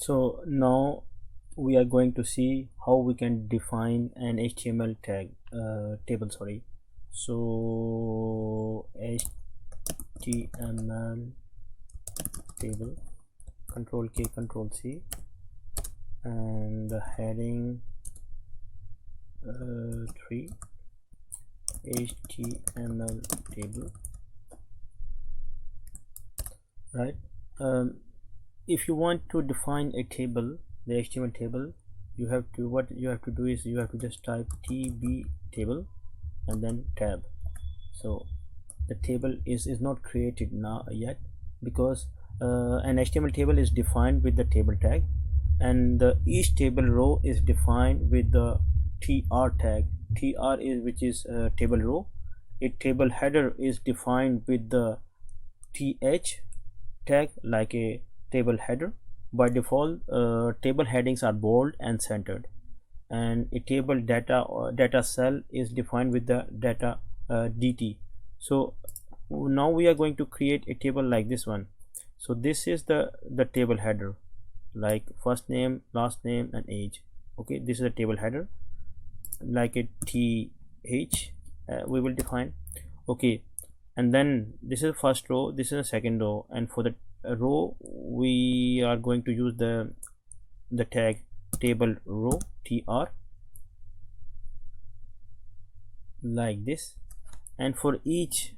So now we are going to see how we can define an HTML table. So HTML table, Control K, Control C, and the heading 3, HTML table, right? If you want to define a table, the HTML table, what you have to do is you have to just type tb table and then tab. So the table is not created now yet, because an HTML table is defined with the table tag, and each table row is defined with the tr tag. Tr is which is table row. A table header is defined with the th tag, like a table header. By default, table headings are bold and centered, and a table data cell is defined with the data dt. So now we are going to create a table like this one. So this is the table header, like first name, last name, and age. Okay, this is a table header, like a th we will define. Okay, and then this is first row, this is the second row, and for the row we are going to use the tag table row tr, like this. And for each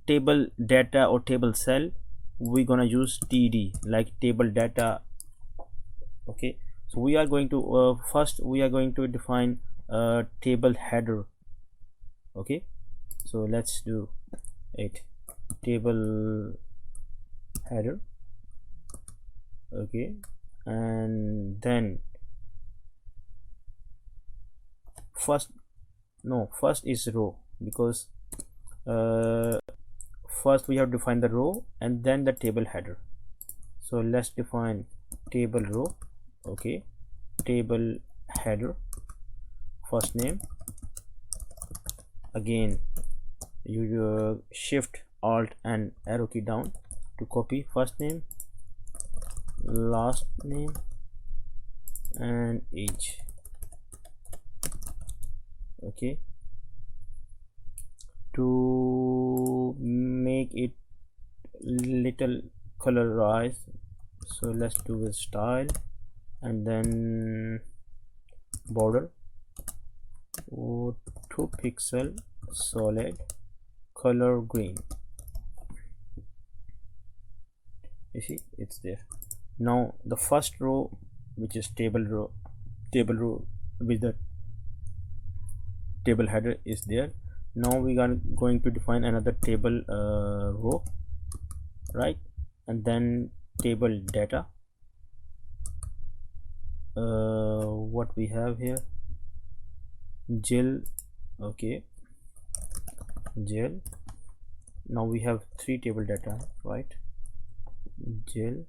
table data or table cell, we're gonna use td, like table data. Okay, so we are going to first we are going to define table header. Okay, so let's do it, table header. Okay, and then first is row, because first we have to define the row and then the table header. So let's define table row. Okay, table header, first name. Again, you shift alt and arrow key down to copy first name, last name, and age. Okay, to make it little colorized, so let's do with style, and then border 2 pixel, solid color green. You see, it's there. Now the first row, which is table row with the table header, is there. Now we are going to define another table row, right? And then table data. What we have here, Jill. Okay, Jill. Now we have 3 table data, right? Jill,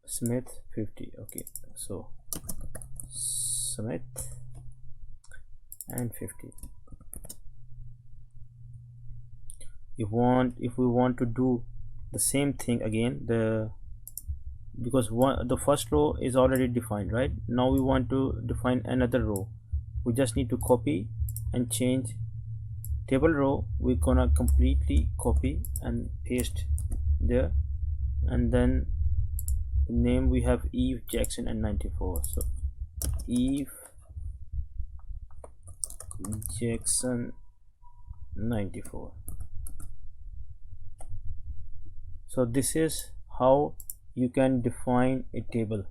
Smith 50. Okay, so Smith and 50. If we want to do the same thing again, because the first row is already defined, right? Now we want to define another row. We just need to copy and change table row. We're gonna completely copy and paste there, and then the name we have Eve Jackson and 94. So Eve Jackson 94. So this is how you can define a table.